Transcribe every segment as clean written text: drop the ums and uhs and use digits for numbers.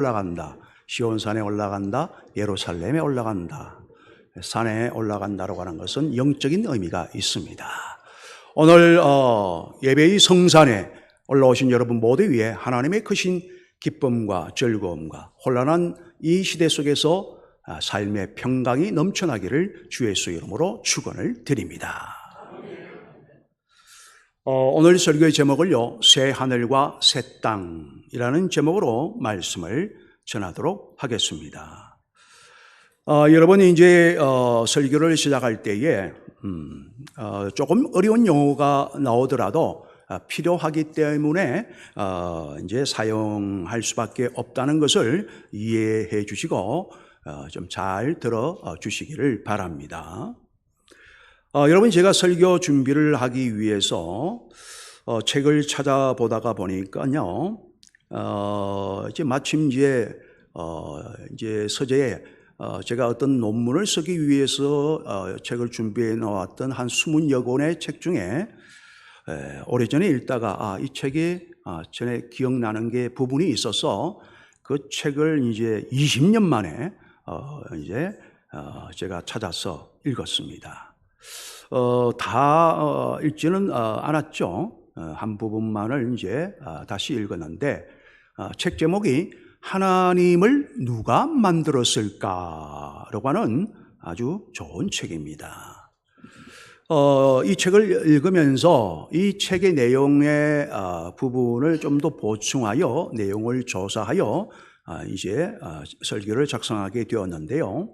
올라간다. 시온산에 올라간다. 예루살렘에 올라간다. 산에 올라간다라고 하는 것은 영적인 의미가 있습니다. 오늘 예배의 성산에 올라오신 여러분 모두 위에 하나님의 크신 기쁨과 즐거움과 혼란한 이 시대 속에서 삶의 평강이 넘쳐나기를 주 예수 이름으로 축원을 드립니다. 오늘 설교의 제목을요, 새 하늘과 새 땅이라는 제목으로 말씀을 전하도록 하겠습니다. 여러분이 이제 설교를 시작할 때에 조금 어려운 용어가 나오더라도 필요하기 때문에 이제 사용할 수밖에 없다는 것을 이해해 주시고 좀 잘 들어 주시기를 바랍니다. 여러분, 제가 설교 준비를 하기 위해서 책을 찾아보다가 보니까요, 이제 마침 이제 서재에 제가 어떤 논문을 쓰기 위해서 책을 준비해 놓았던 한 20여 권의 책 중에 오래전에 읽다가 이 책이 전에 기억나는 게 부분이 있어서 그 책을 이제 20년 만에 제가 찾아서 읽었습니다. 다 읽지는 않았죠. 한 부분만을 이제 다시 읽었는데 책 제목이 하나님을 누가 만들었을까라고 하는 아주 좋은 책입니다. 이 책을 읽으면서 이 책의 내용의 부분을 좀 더 보충하여 내용을 조사하여 이제 설교를 작성하게 되었는데요.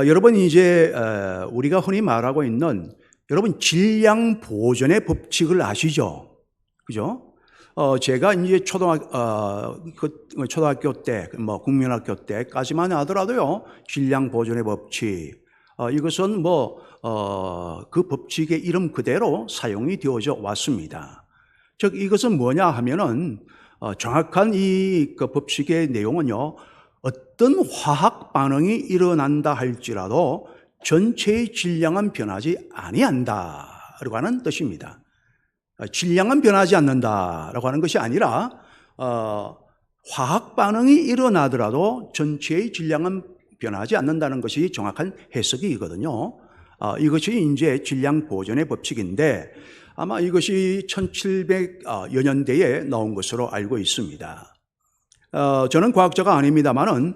여러분, 이제 우리가 흔히 말하고 있는 여러분 질량 보존의 법칙을 아시죠? 그죠? 제가 이제 초등학교 때, 국민학교 때까지만 하더라도요, 질량 보존의 법칙, 이것은 그 법칙의 이름 그대로 사용이 되어져 왔습니다. 즉, 이것은 뭐냐 하면은, 정확한 그 법칙의 내용은요, 어떤 화학 반응이 일어난다 할지라도 전체의 질량은 변하지 아니한다라고 하는 뜻입니다. 질량은 변하지 않는다라고 하는 것이 아니라 화학 반응이 일어나더라도 전체의 질량은 변하지 않는다는 것이 정확한 해석이거든요. 이것이 이제 질량 보존의 법칙인데 아마 이것이 1700여 년대에 나온 것으로 알고 있습니다. 저는 과학자가 아닙니다만은,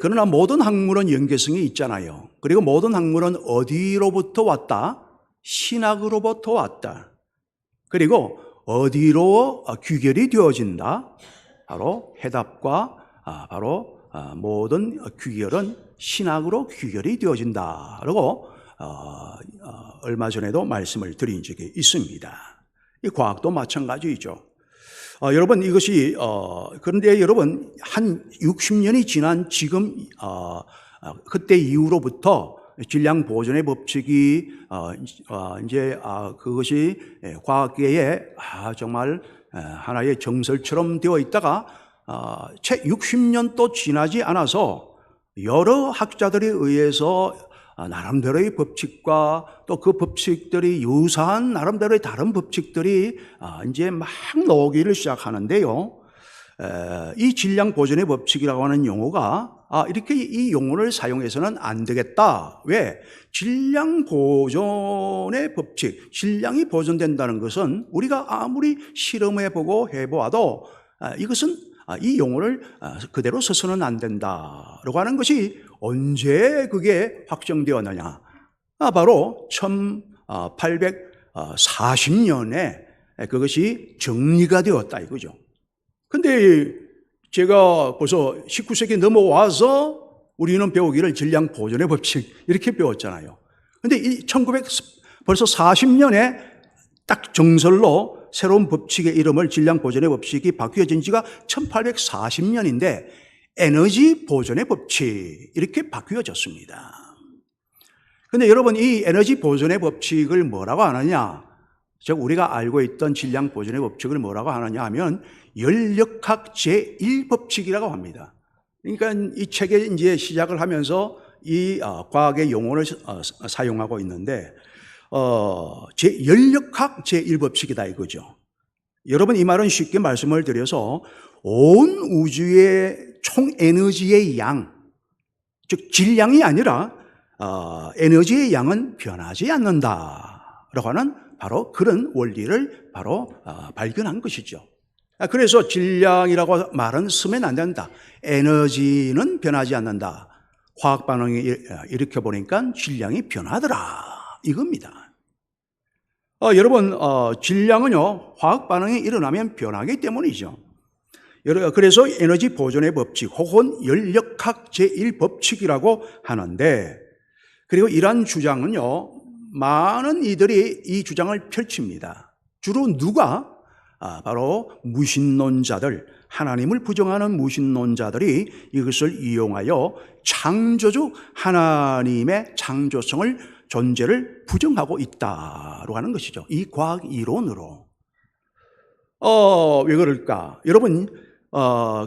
그러나 모든 학문은 연계성이 있잖아요. 그리고 모든 학문은 어디로부터 왔다? 신학으로부터 왔다. 그리고 어디로 귀결이 되어진다? 바로 해답과 바로 모든 귀결은 신학으로 귀결이 되어진다라고 얼마 전에도 말씀을 드린 적이 있습니다. 이 과학도 마찬가지이죠. 여러분, 이것이 그런데 여러분, 한 60년이 지난 지금 그때 이후로부터 질량 보존의 법칙이 이제 그것이 과학계에 정말 하나의 정설처럼 되어 있다가 채 60년 또 지나지 않아서 여러 학자들에 의해서 나름대로의 법칙과 또 그 법칙들이 유사한 나름대로의 다른 법칙들이 이제 막 나오기를 시작하는데요. 이 질량 보존의 법칙이라고 하는 용어가 이렇게 이 용어를 사용해서는 안 되겠다. 왜? 질량 보존의 법칙, 질량이 보존된다는 것은 우리가 아무리 실험해보고 해보아도 이것은 이 용어를 그대로 써서는 안 된다라고 하는 것이 언제 그게 확정되었느냐? 바로 1840년에 그것이 정리가 되었다 이거죠. 근데 제가 벌써 19세기 넘어와서 우리는 배우기를 질량 보존의 법칙 이렇게 배웠잖아요. 근데 이 벌써 40년에 딱 정설로 새로운 법칙의 이름을 질량 보존의 법칙이 바뀌어진 지가 1840년인데 에너지 보존의 법칙 이렇게 바뀌어졌습니다. 그런데 여러분, 이 에너지 보존의 법칙을 뭐라고 하느냐? 즉 우리가 알고 있던 질량 보존의 법칙을 뭐라고 하느냐 하면 연력학 제1법칙이라고 합니다. 그러니까 이 책에 이제 시작을 하면서 이 과학의 용어를 사용하고 있는데 연력학 제1법칙이다 이거죠. 여러분, 이 말은 쉽게 말씀을 드려서 온 우주의 총 에너지의 양, 즉 질량이 아니라 에너지의 양은 변하지 않는다라고 하는 바로 그런 원리를 바로 발견한 것이죠. 그래서 질량이라고 말은 쓰면 안 된다. 에너지는 변하지 않는다. 화학 반응이 일으켜보니까 질량이 변하더라. 이겁니다. 여러분, 질량은요, 화학 반응이 일어나면 변하기 때문이죠. 그래서 에너지 보존의 법칙 혹은 연력학 제1법칙이라고 하는데, 그리고 이러한 주장은요, 많은 이들이 이 주장을 펼칩니다. 주로 누가? 바로 무신론자들, 하나님을 부정하는 무신론자들이 이것을 이용하여 창조주 하나님의 창조성을, 존재를 부정하고 있다고 하는 것이죠. 이 과학 이론으로. 왜 그럴까? 여러분,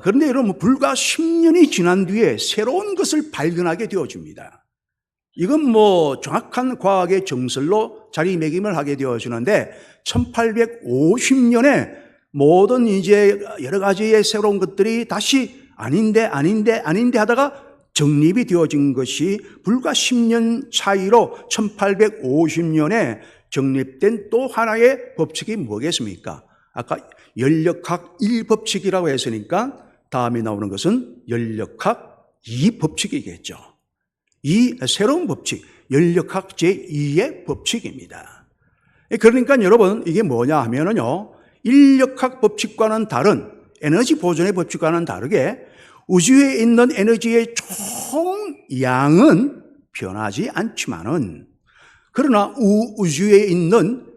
그런데 여러분, 불과 10년이 지난 뒤에 새로운 것을 발견하게 되어집니다. 이건 정확한 과학의 정설로 자리매김을 하게 되어지는데, 1850년에 모든 이제 여러 가지의 새로운 것들이 다시 아닌데 하다가 정립이 되어진 것이 불과 10년 차이로 1850년에 정립된 또 하나의 법칙이 뭐겠습니까? 아까 연력학 1법칙이라고 했으니까 다음에 나오는 것은 연력학 2법칙이겠죠. 이 새로운 법칙, 연력학 제2의 법칙입니다. 그러니까 여러분, 이게 뭐냐 하면은요, 인력학 법칙과는 다른, 에너지 보존의 법칙과는 다르게 우주에 있는 에너지의 총 양은 변하지 않지만은, 그러나 우주에 있는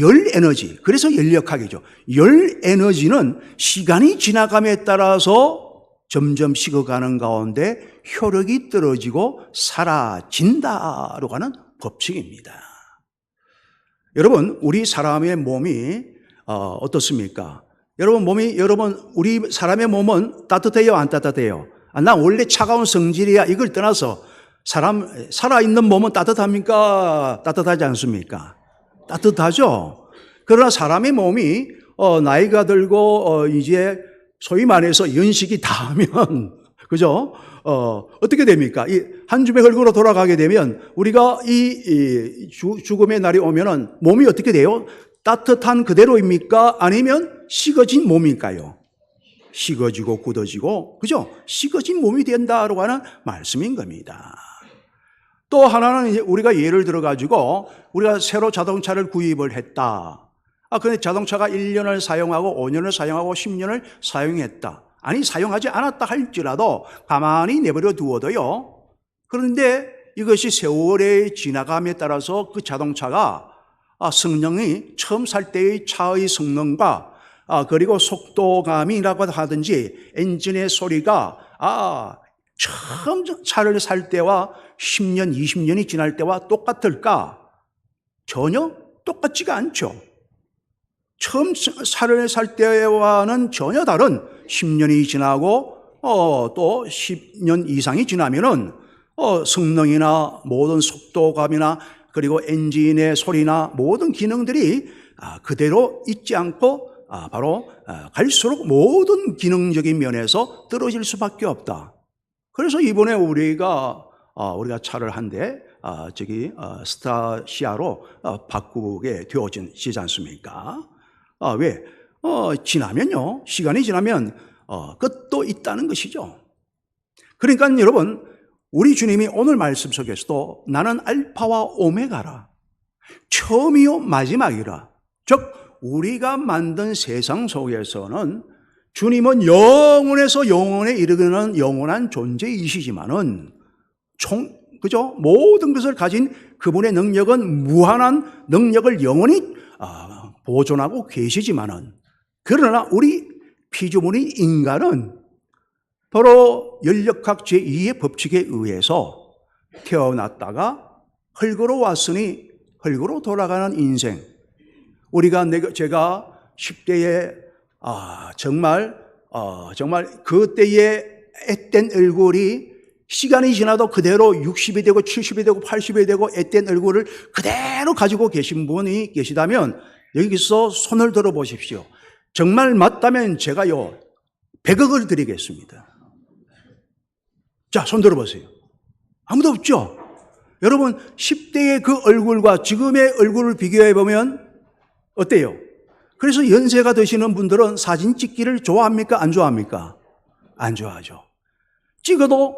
열 에너지, 그래서 연력학이죠. 열 에너지는 시간이 지나감에 따라서 점점 식어가는 가운데 효력이 떨어지고 사라진다라고 하는 법칙입니다. 여러분, 우리 사람의 몸이 어떻습니까? 우리 사람의 몸은 따뜻해요, 안 따뜻해요? 나 원래 차가운 성질이야. 이걸 떠나서 살아있는 몸은 따뜻합니까? 따뜻하지 않습니까? 따뜻하죠? 그러나 사람의 몸이 나이가 들고 이제 소위 말해서 연식이 닿으면, 그죠? 어떻게 됩니까? 한 줌의 흙으로 돌아가게 되면 우리가 이 죽음의 날이 오면은 몸이 어떻게 돼요? 따뜻한 그대로입니까? 아니면 식어진 몸일까요? 식어지고 굳어지고, 그죠? 식어진 몸이 된다라고 하는 말씀인 겁니다. 또 하나는 이제 우리가 예를 들어가지고 우리가 새로 자동차를 구입을 했다. 근데 자동차가 1년을 사용하고 5년을 사용하고 10년을 사용했다. 아니, 사용하지 않았다 할지라도 가만히 내버려 두어도요. 그런데 이것이 세월의 지나감에 따라서 그 자동차가 성능이 처음 살 때의 차의 성능과 그리고 속도감이라고 하든지 엔진의 소리가 처음 차를 살 때와 10년, 20년이 지날 때와 똑같을까? 전혀 똑같지가 않죠. 처음 차를 살 때와는 전혀 다른 10년이 지나고 또 10년 이상이 지나면은 성능이나 모든 속도감이나 그리고 엔진의 소리나 모든 기능들이 그대로 있지 않고 바로 갈수록 모든 기능적인 면에서 떨어질 수밖에 없다. 그래서 이번에 우리가 차를 한 대 스타시아로 바꾸게 되어지지 않습니까? 왜? 지나면요, 시간이 지나면 끝도 있다는 것이죠. 그러니까 여러분, 우리 주님이 오늘 말씀 속에서도 나는 알파와 오메가라, 처음이요 마지막이라, 즉 우리가 만든 세상 속에서는 주님은 영원에서 영원에 이르는 영원한 존재이시지만은 그죠? 모든 것을 가진 그분의 능력은 무한한 능력을 영원히 보존하고 계시지만은, 그러나 우리 피조물인 인간은 바로 연력학 제2의 법칙에 의해서 태어났다가 흙으로 왔으니 흙으로 돌아가는 인생. 제가 10대에 정말 그때의 앳된 얼굴이 시간이 지나도 그대로 60이 되고 70이 되고 80이 되고 앳된 얼굴을 그대로 가지고 계신 분이 계시다면 여기서 손을 들어 보십시오. 정말 맞다면 제가요 100억을 드리겠습니다. 자, 손 들어보세요. 아무도 없죠? 여러분, 10대의 그 얼굴과 지금의 얼굴을 비교해 보면 어때요? 그래서 연세가 드시는 분들은 사진 찍기를 좋아합니까? 안 좋아합니까? 안 좋아하죠. 찍어도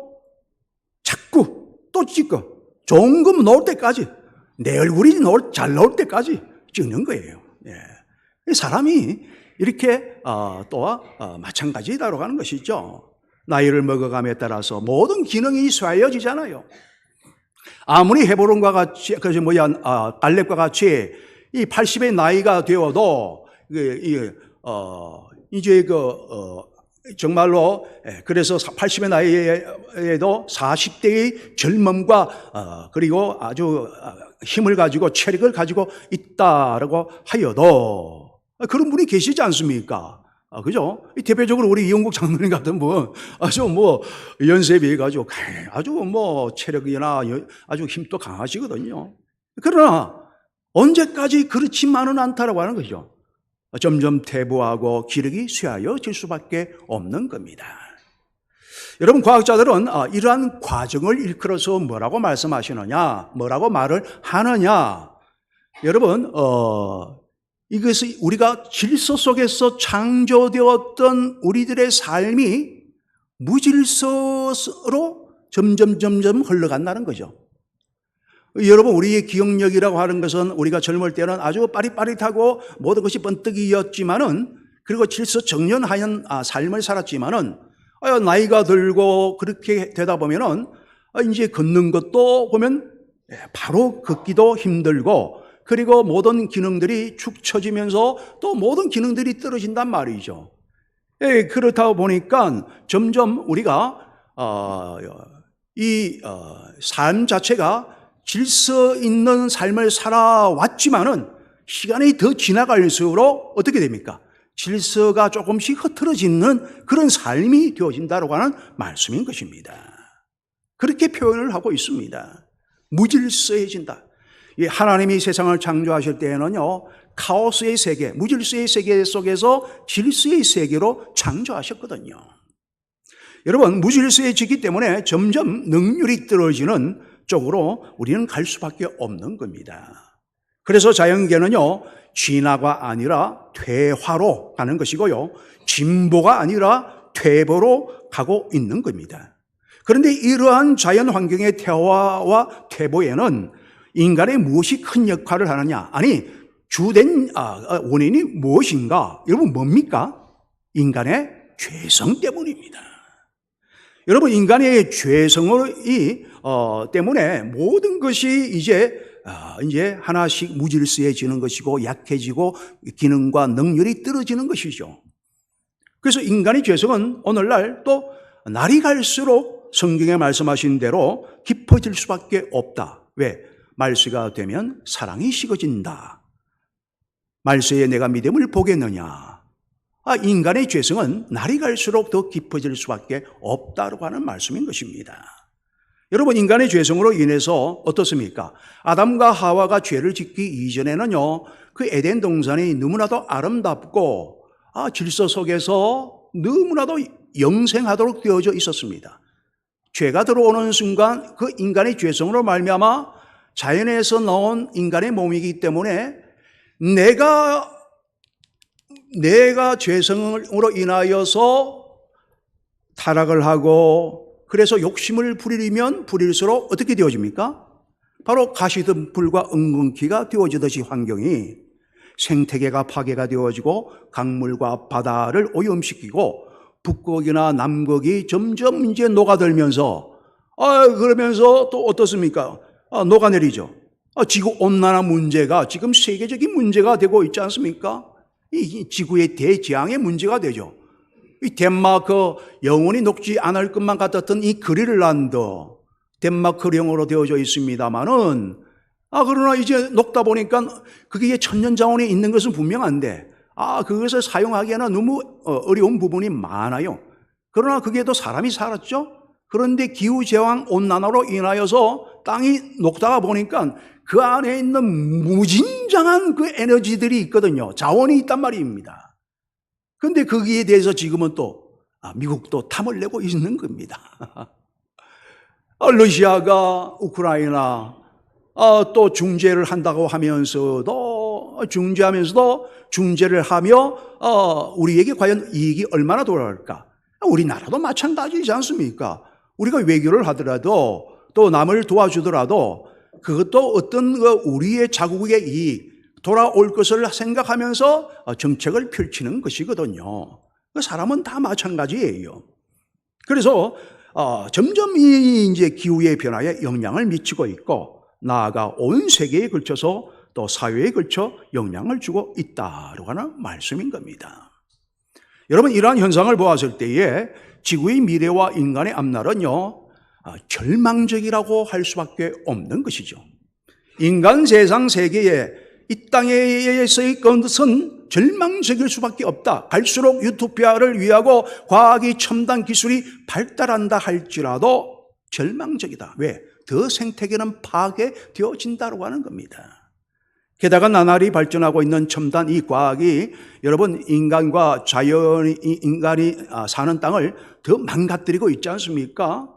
자꾸 또 찍어. 좋은 거 나올 때까지, 내 얼굴이 잘 나올 때까지 찍는 거예요. 예. 사람이 이렇게 또한 마찬가지다라고 하는 것이죠. 나이를 먹어감에 따라서 모든 기능이 쇠해지잖아요. 아무리 헤브론과 같이, 갈렙과 같이 이 80의 나이가 되어도, 이제 정말로, 그래서 80의 나이에도 40대의 젊음과, 그리고 아주 힘을 가지고 체력을 가지고 있다라고 하여도, 그런 분이 계시지 않습니까? 그죠? 대표적으로 우리 이용국 장로님 같은 분, 아주 연세에 비해 가지고 아주 체력이나 아주 힘도 강하시거든요. 그러나, 언제까지 그렇지만은 않다라고 하는 거죠. 점점 퇴보하고 기력이 쇠하여질 수밖에 없는 겁니다. 여러분, 과학자들은 이러한 과정을 일컬어서 뭐라고 말씀하시느냐, 뭐라고 말을 하느냐. 여러분, 이것이 우리가 질서 속에서 창조되었던 우리들의 삶이 무질서로 점점 흘러간다는 거죠. 여러분, 우리의 기억력이라고 하는 것은 우리가 젊을 때는 아주 빠릿빠릿하고 모든 것이 번뜩이었지만은, 그리고 질서 정연한 삶을 살았지만은, 나이가 들고 그렇게 되다 보면은, 이제 걷는 것도 보면 바로 걷기도 힘들고, 그리고 모든 기능들이 축 처지면서 또 모든 기능들이 떨어진단 말이죠. 그렇다 보니까 점점 우리가 삶 자체가 질서 있는 삶을 살아왔지만은 시간이 더 지나갈수록 어떻게 됩니까? 질서가 조금씩 흐트러지는 그런 삶이 되어진다고 하는 말씀인 것입니다. 그렇게 표현을 하고 있습니다. 무질서해진다. 하나님이 세상을 창조하실 때에는요, 카오스의 세계, 무질서의 세계 속에서 질서의 세계로 창조하셨거든요. 여러분, 무질서해지기 때문에 점점 능률이 떨어지는 쪽으로 우리는 갈 수밖에 없는 겁니다. 그래서 자연계는요, 진화가 아니라 퇴화로 가는 것이고요, 진보가 아니라 퇴보로 가고 있는 겁니다. 그런데 이러한 자연 환경의 퇴화와 퇴보에는 인간의 무엇이 큰 역할을 하느냐? 아니, 주된 원인이 무엇인가? 여러분, 뭡니까? 인간의 죄성 때문입니다. 여러분, 인간의 죄성이 때문에 모든 것이 이제 하나씩 무질서해지는 것이고 약해지고 기능과 능률이 떨어지는 것이죠. 그래서 인간의 죄성은 오늘날 또 날이 갈수록 성경에 말씀하신 대로 깊어질 수밖에 없다. 왜? 말세가 되면 사랑이 식어진다. 말세에 내가 믿음을 보겠느냐. 인간의 죄성은 날이 갈수록 더 깊어질 수밖에 없다고 하는 말씀인 것입니다. 여러분, 인간의 죄성으로 인해서 어떻습니까? 아담과 하와가 죄를 짓기 이전에는요, 그 에덴 동산이 너무나도 아름답고 질서 속에서 너무나도 영생하도록 되어져 있었습니다. 죄가 들어오는 순간 그 인간의 죄성으로 말미암아 자연에서 나온 인간의 몸이기 때문에 내가 죄성으로 인하여서 타락을 하고 그래서 욕심을 부리면 부릴수록 어떻게 되어집니까? 바로 가시덤불과 엉겅퀴가 되어지듯이 환경이 생태계가 파괴가 되어지고 강물과 바다를 오염시키고 북극이나 남극이 점점 이제 녹아들면서 그러면서 또 어떻습니까? 녹아내리죠. 지구온난화 문제가 지금 세계적인 문제가 되고 있지 않습니까? 이 지구의 대재앙의 문제가 되죠. 이 덴마크 영원히 녹지 않을 것만 같았던 이 그린란드, 덴마크령으로 되어져 있습니다만은 그러나 이제 녹다 보니까 그게 천년자원이 있는 것은 분명한데 그것을 사용하기에는 너무 어려운 부분이 많아요. 그러나 거기에도 사람이 살았죠. 그런데 기후재앙 온난화로 인하여서 땅이 녹다가 보니까 그 안에 있는 무진장한 그 에너지들이 있거든요. 자원이 있단 말입니다. 그런데 거기에 대해서 지금은 또 미국도 탐을 내고 있는 겁니다. 러시아가 우크라이나 또 중재를 한다고 하면서도 중재를 하며 우리에게 과연 이익이 얼마나 돌아갈까? 우리나라도 마찬가지지 않습니까? 우리가 외교를 하더라도 또 남을 도와주더라도 그것도 어떤 우리의 자국의 이익 돌아올 것을 생각하면서 정책을 펼치는 것이거든요. 사람은 다 마찬가지예요. 그래서 점점 이제 기후의 변화에 영향을 미치고 있고 나아가 온 세계에 걸쳐서 또 사회에 걸쳐 영향을 주고 있다라고 하는 말씀인 겁니다. 여러분, 이러한 현상을 보았을 때에 지구의 미래와 인간의 앞날은요, 절망적이라고 할 수밖에 없는 것이죠. 인간 세상 세계에 이 땅에서의 것은 절망적일 수밖에 없다. 갈수록 유토피아를 위하고 과학이 첨단 기술이 발달한다 할지라도 절망적이다. 왜? 더 생태계는 파괴되어진다고 하는 겁니다. 게다가 나날이 발전하고 있는 첨단 이 과학이 여러분 인간과 인간이 사는 땅을 더 망가뜨리고 있지 않습니까?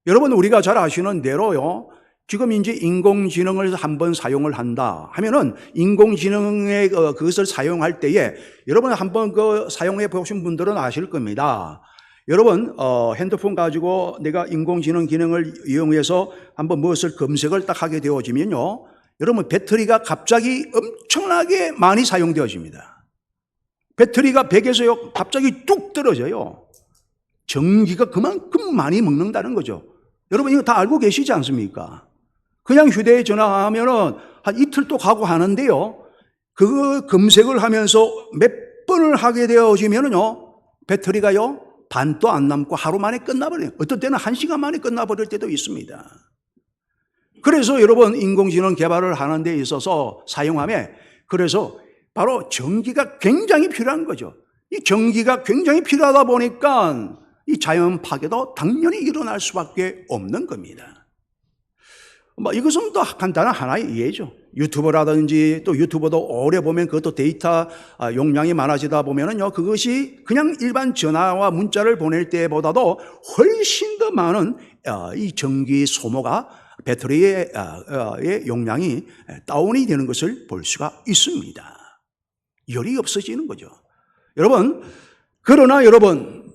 여러분 우리가 잘 아시는 대로요. 지금 이제 인공지능을 한번 사용을 한다 하면은 인공지능의 그것을 사용할 때에 여러분 한번 사용해 보신 분들은 아실 겁니다. 여러분 핸드폰 가지고 내가 인공지능 기능을 이용해서 한번 무엇을 검색을 딱 하게 되어지면요. 여러분 배터리가 갑자기 엄청나게 많이 사용되어집니다. 배터리가 100에서요 갑자기 뚝 떨어져요. 전기가 그만큼 많이 먹는다는 거죠. 여러분 이거 다 알고 계시지 않습니까? 그냥 휴대전화하면은 한 이틀 또 가고 하는데요. 그 검색을 하면서 몇 번을 하게 되어지면은요, 배터리가요, 반도 안 남고 하루 만에 끝나버려요. 어떤 때는 1시간 만에 끝나버릴 때도 있습니다. 그래서 여러분, 인공지능 개발을 하는 데 있어서 사용하면, 그래서 바로 전기가 굉장히 필요한 거죠. 이 전기가 굉장히 필요하다 보니까 이 자연 파괴도 당연히 일어날 수밖에 없는 겁니다. 이것은 또 간단한 하나의 이해죠. 유튜버라든지 또 유튜버도 오래 보면 그것도 데이터 용량이 많아지다 보면은요, 그것이 그냥 일반 전화와 문자를 보낼 때보다도 훨씬 더 많은 이 전기 소모가 배터리의 용량이 다운이 되는 것을 볼 수가 있습니다. 열이 없어지는 거죠. 여러분, 그러나 여러분,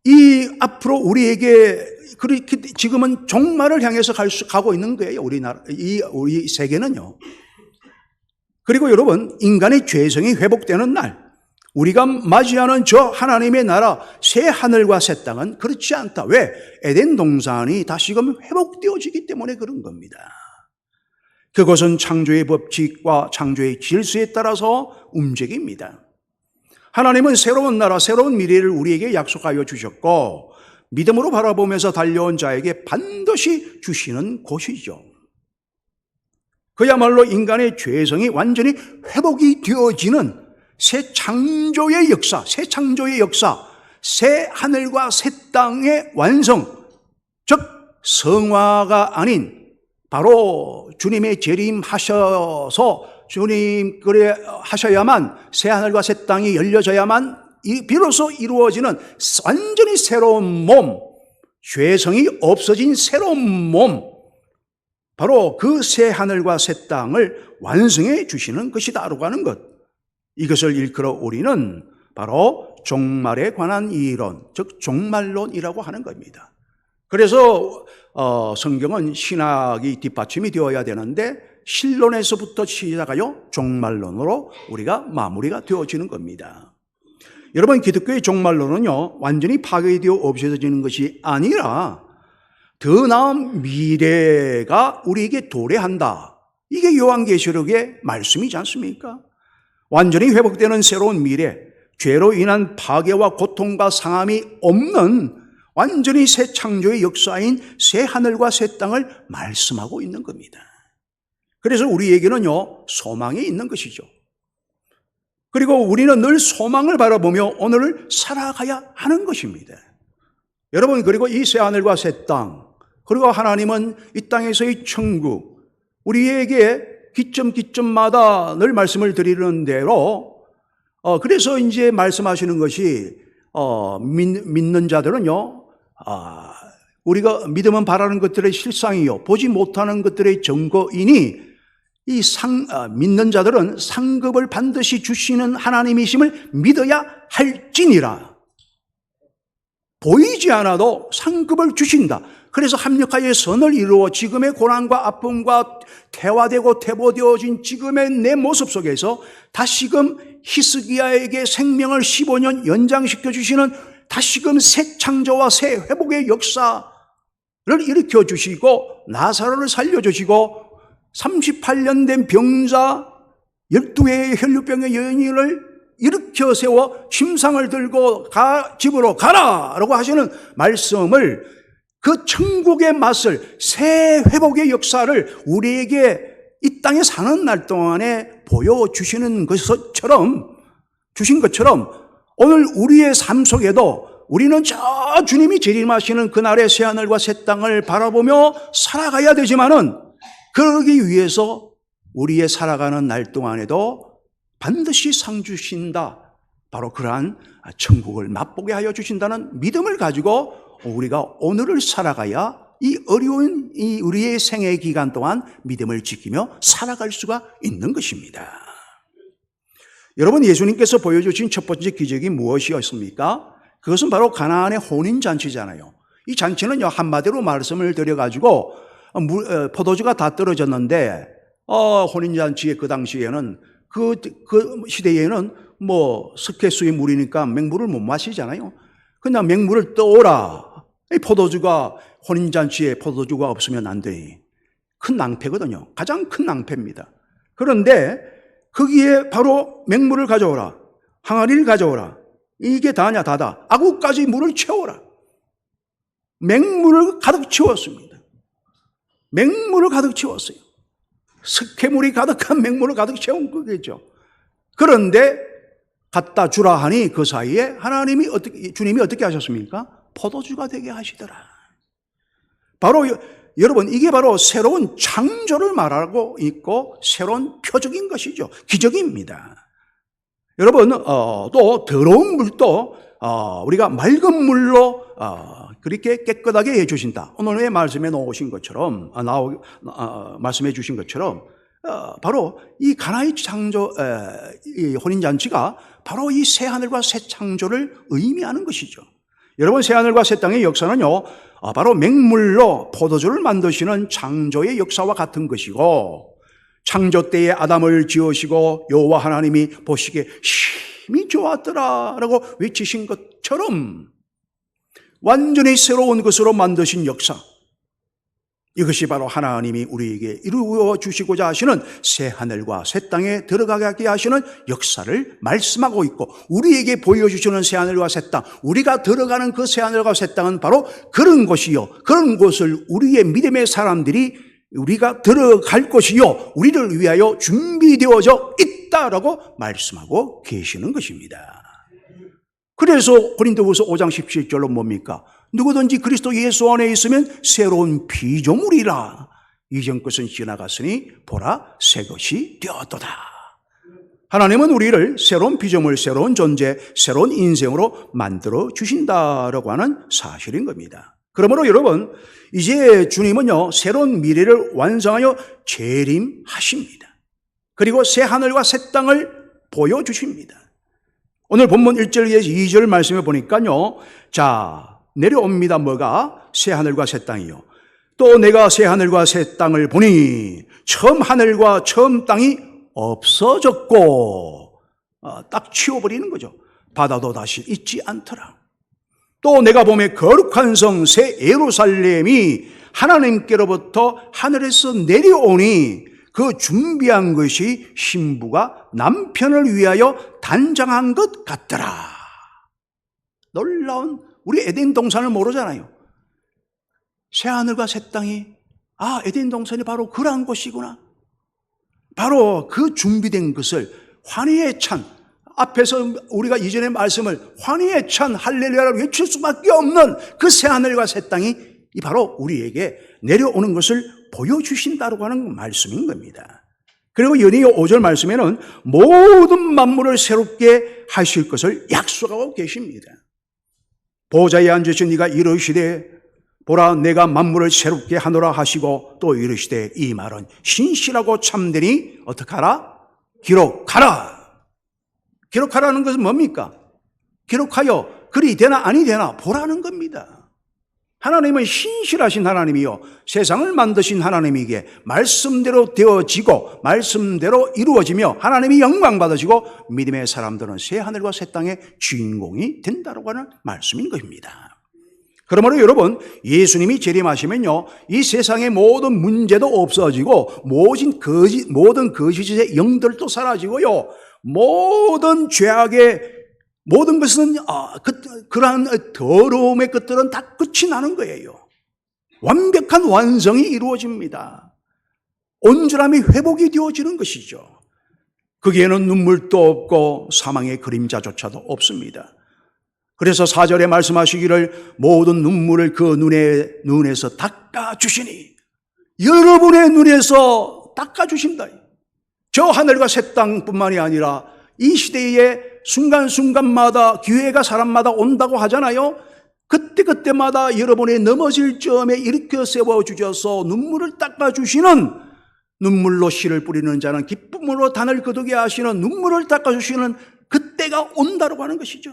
이 앞으로 우리에게 그렇게 지금은 종말을 향해서 가고 있는 거예요. 우리 세계는요. 그리고 여러분, 인간의 죄성이 회복되는 날, 우리가 맞이하는 저 하나님의 나라, 새 하늘과 새 땅은 그렇지 않다. 왜? 에덴 동산이 다시금 회복되어지기 때문에 그런 겁니다. 그것은 창조의 법칙과 창조의 질서에 따라서 움직입니다. 하나님은 새로운 나라, 새로운 미래를 우리에게 약속하여 주셨고 믿음으로 바라보면서 달려온 자에게 반드시 주시는 곳이죠. 그야말로 인간의 죄성이 완전히 회복이 되어지는 새 창조의 역사, 새 하늘과 새 땅의 완성, 즉 성화가 아닌 바로 주님의 재림하셔서 주님 그래 하셔야만 새 하늘과 새 땅이 열려져야만 비로소 이루어지는 완전히 새로운 몸, 죄성이 없어진 새로운 몸, 바로 그 새 하늘과 새 땅을 완성해 주시는 것이다라고 하는 것. 이것을 일컬어 우리는 바로 종말에 관한 이론, 즉 종말론이라고 하는 겁니다. 그래서 성경은 신학이 뒷받침이 되어야 되는데 신론에서부터 시작하여 종말론으로 우리가 마무리가 되어지는 겁니다. 여러분, 기독교의 종말론은요, 완전히 파괴되어 없어지는 것이 아니라 더 나은 미래가 우리에게 도래한다. 이게 요한계시록의 말씀이지 않습니까? 완전히 회복되는 새로운 미래, 죄로 인한 파괴와 고통과 상함이 없는 완전히 새 창조의 역사인 새 하늘과 새 땅을 말씀하고 있는 겁니다. 그래서 우리에게는요, 소망이 있는 것이죠. 그리고 우리는 늘 소망을 바라보며 오늘을 살아가야 하는 것입니다. 여러분, 그리고 이 새 하늘과 새 땅, 그리고 하나님은 이 땅에서의 천국, 우리에게 기점마다 늘 말씀을 드리는 대로, 그래서 이제 말씀하시는 것이, 믿는 자들은요, 우리가 믿으면 바라는 것들의 실상이요 보지 못하는 것들의 증거이니 믿는 자들은 상급을 반드시 주시는 하나님이심을 믿어야 할지니라. 보이지 않아도 상급을 주신다. 그래서 합력하여 선을 이루어 지금의 고난과 아픔과 태화되고 태보되어진 지금의 내 모습 속에서 다시금 히스기야에게 생명을 15년 연장시켜 주시는 다시금 새 창조와 새 회복의 역사를 일으켜 주시고 나사로를 살려주시고 38년 된 병자 12회의 혈류병의 여인을 일으켜 세워 침상을 들고 집으로 가라라고 하시는 말씀을 그 천국의 맛을 새 회복의 역사를 우리에게 이 땅에 사는 날 동안에 보여주시는 주신 것처럼 오늘 우리의 삶 속에도 우리는 저 주님이 재림하시는 그날의 새하늘과 새 땅을 바라보며 살아가야 되지만은 그러기 위해서 우리의 살아가는 날 동안에도 반드시 상 주신다. 바로 그러한 천국을 맛보게 하여 주신다는 믿음을 가지고 우리가 오늘을 살아가야 이 어려운 우리의 생애 기간 동안 믿음을 지키며 살아갈 수가 있는 것입니다. 여러분, 예수님께서 보여주신 첫 번째 기적이 무엇이었습니까? 그것은 바로 가나안의 혼인잔치잖아요. 이 잔치는요, 한마디로 말씀을 드려가지고 포도주가 다 떨어졌는데 혼인잔치의 그 당시에는 그 시대에는 석회수의 물이니까 맹물을 못 마시잖아요. 그냥 맹물을 떠오라. 이 포도주가 혼인잔치에 포도주가 없으면 안 돼. 큰 낭패거든요. 가장 큰 낭패입니다. 그런데 거기에 바로 맹물을 가져오라. 항아리를 가져오라. 이게 다냐 다다. 아구까지 물을 채워라. 맹물을 가득 채웠습니다. 맹물을 가득 채웠어요. 석회물이 가득한 맹물을 가득 채운 거겠죠. 그런데 갖다 주라 하니 그 사이에 주님이 어떻게 하셨습니까? 포도주가 되게 하시더라. 바로 여러분, 이게 바로 새로운 창조를 말하고 있고 새로운 표적인 것이죠. 기적입니다. 여러분, 또 더러운 물도 우리가 맑은 물로 그렇게 깨끗하게 해주신다. 오늘의 말씀에 나오신 것처럼 말씀해 주신 것처럼 바로 이 가나의 창조, 이 혼인잔치가 바로 이 새 하늘과 새 창조를 의미하는 것이죠. 여러분, 새 하늘과 새 땅의 역사는요, 바로 맹물로 포도주를 만드시는 창조의 역사와 같은 것이고, 창조 때에 아담을 지으시고 여호와 하나님이 보시기에 심히 좋았더라라고 외치신 것처럼 완전히 새로운 것으로 만드신 역사, 이것이 바로 하나님이 우리에게 이루어 주시고자 하시는 새 하늘과 새 땅에 들어가게 하시는 역사를 말씀하고 있고, 우리에게 보여주시는 새 하늘과 새 땅, 우리가 들어가는 그 새 하늘과 새 땅은 바로 그런 곳이요, 그런 곳을 우리의 믿음의 사람들이 우리가 들어갈 것이요, 우리를 위하여 준비되어져 있다라고 말씀하고 계시는 것입니다. 그래서 고린도후서 5장 17절로 뭡니까? 누구든지 그리스도 예수 안에 있으면 새로운 피조물이라. 이전 것은 지나갔으니 보라, 새 것이 되었도다. 하나님은 우리를 새로운 피조물, 새로운 존재, 새로운 인생으로 만들어 주신다라고 하는 사실인 겁니다. 그러므로 여러분, 이제 주님은요, 새로운 미래를 완성하여 재림하십니다. 그리고 새 하늘과 새 땅을 보여주십니다. 오늘 본문 1절에서 2절 말씀해 보니까요, 자, 내려옵니다. 뭐가? 새 하늘과 새 땅이요. 또 내가 새 하늘과 새 땅을 보니 처음 하늘과 처음 땅이 없어졌고, 딱 치워버리는 거죠. 바다도 다시 있지 않더라. 또 내가 보매 거룩한 성 새 예루살렘이 하나님께로부터 하늘에서 내려오니 그 준비한 것이 신부가 남편을 위하여 단장한 것 같더라. 놀라운, 우리 에덴 동산을 모르잖아요. 새 하늘과 새 땅이, 에덴 동산이 바로 그러한 곳이구나. 바로 그 준비된 것을 환희에 찬, 앞에서 우리가 이전의 말씀을 환희에 찬 할렐루야를 외칠 수밖에 없는 그 새 하늘과 새 땅이 바로 우리에게 내려오는 것을 보여주신다고 하는 말씀인 겁니다. 그리고 연이어 5절 말씀에는 모든 만물을 새롭게 하실 것을 약속하고 계십니다. 보좌에 앉으신 이가 이르시되 보라 내가 만물을 새롭게 하노라 하시고 또 이르시되 이 말은 신실하고 참되니 어떻게 하라? 기록하라. 기록하라는 것은 뭡니까? 기록하여 글이 되나 아니 되나 보라는 겁니다. 하나님은 신실하신 하나님이요 세상을 만드신 하나님이기에 말씀대로 되어지고 말씀대로 이루어지며 하나님이 영광 받으시고 믿음의 사람들은 새 하늘과 새 땅의 주인공이 된다고 하는 말씀인 것입니다. 그러므로 여러분 예수님이 재림하시면요 이 세상의 모든 문제도 없어지고 모든 거짓의 영들도 사라지고요 모든 죄악의 모든 것은 그러한 더러움의 것들은 다 끝이 나는 거예요. 완벽한 완성이 이루어집니다. 온전함이 회복이 되어지는 것이죠. 거기에는 눈물도 없고 사망의 그림자조차도 없습니다. 그래서 4절에 말씀하시기를 모든 눈물을 그 눈에서 닦아주시니 여러분의 눈에서 닦아주신다. 저 하늘과 새 땅뿐만이 아니라 이 시대에 순간순간마다 기회가 사람마다 온다고 하잖아요. 그때마다 여러분의 넘어질 점에 일으켜 세워주셔서 눈물을 닦아주시는 눈물로 씨를 뿌리는 자는 기쁨으로 단을 거두게 하시는 눈물을 닦아주시는 그때가 온다고 하는 것이죠.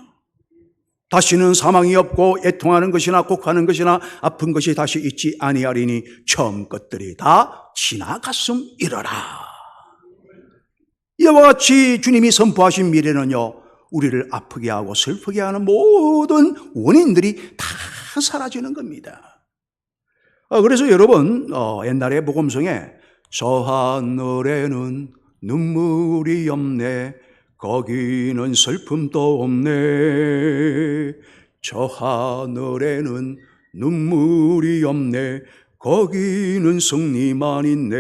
다시는 사망이 없고 애통하는 것이나 곡하는 것이나 아픈 것이 다시 있지 아니하리니 처음 것들이 다 지나갔음이러라. 이와 같이 주님이 선포하신 미래는요 우리를 아프게 하고 슬프게 하는 모든 원인들이 다 사라지는 겁니다. 그래서 여러분 옛날에 복음성에 저 하늘에는 눈물이 없네 거기는 슬픔도 없네 저 하늘에는 눈물이 없네 거기는 승리만 있네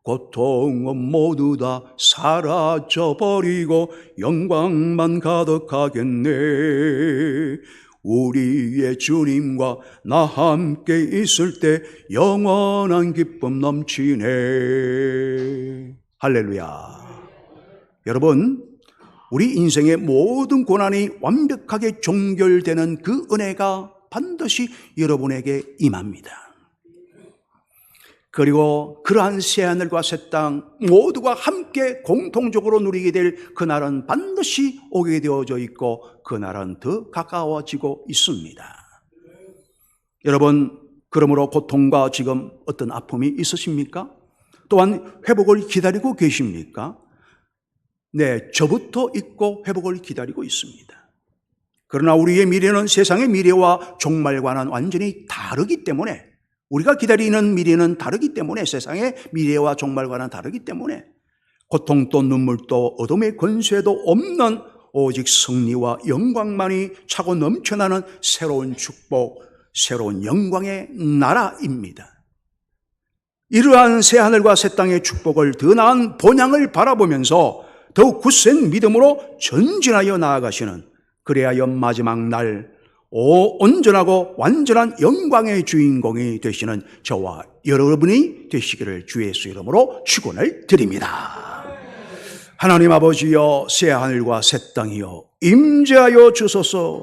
고통은 모두 다 사라져버리고 영광만 가득하겠네 우리의 주님과 나 함께 있을 때 영원한 기쁨 넘치네. 할렐루야. 여러분 우리 인생의 모든 고난이 완벽하게 종결되는 그 은혜가 반드시 여러분에게 임합니다. 그리고 그러한 새하늘과 새 땅 모두가 함께 공통적으로 누리게 될 그날은 반드시 오게 되어져 있고 그날은 더 가까워지고 있습니다. 여러분 그러므로 고통과 지금 어떤 아픔이 있으십니까? 또한 회복을 기다리고 계십니까? 네, 저부터 있고 회복을 기다리고 있습니다. 그러나 우리의 미래는 세상의 미래와 종말과는 완전히 다르기 때문에 우리가 기다리는 미래는 다르기 때문에 세상의 미래와 종말과는 다르기 때문에 고통도 눈물도 어둠의 권세도 없는 오직 승리와 영광만이 차고 넘쳐나는 새로운 축복, 새로운 영광의 나라입니다. 이러한 새하늘과 새 땅의 축복을 더 나은 본향을 바라보면서 더욱 굳센 믿음으로 전진하여 나아가시는 그래야 마지막 날 온전하고 완전한 영광의 주인공이 되시는 저와 여러분이 되시기를 주 예수 이름으로 축원을 드립니다. 하나님 아버지여 새하늘과 새 땅이여 임재하여 주소서.